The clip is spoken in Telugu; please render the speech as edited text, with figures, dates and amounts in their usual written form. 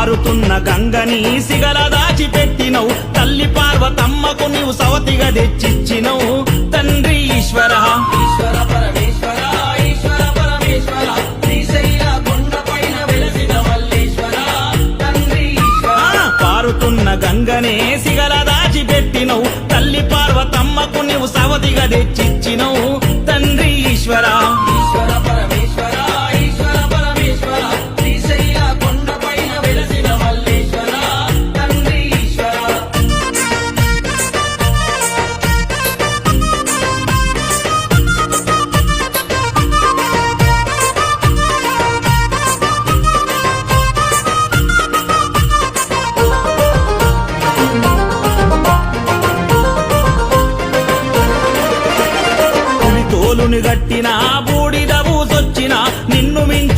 పారుతున్న గంగని సిగల దాచిపెట్టినవు తల్లి పార్వతమ్మకు నీవు సవతిగా తెచ్చిచ్చినవు తండ్రి ఈశ్వర ఈశ్వర పరమేశ్వర ఈశ్వర పరమేశ్వర శ్రీశైల కొండపైన వెలసిన మల్లేశ్వర తండ్రి ఈశ్వర పారుతున్న గంగనే సిగల దాచిపెట్టినవు తల్లి పార్వతమ్మకు నీవు సవతిగా తెచ్చిచ్చినవు తండ్రి ఈశ్వర ఈశ్వర పరమేశ్వర ఈశ్వర పరమేశ్వర శ్రీశైల కొండపైన వెలసిన మల్లేశ్వర తండ్రి ఈశ్వర పులి తోలుని గట్టిన బూడిద బూసొచ్చిన నిన్ను మించి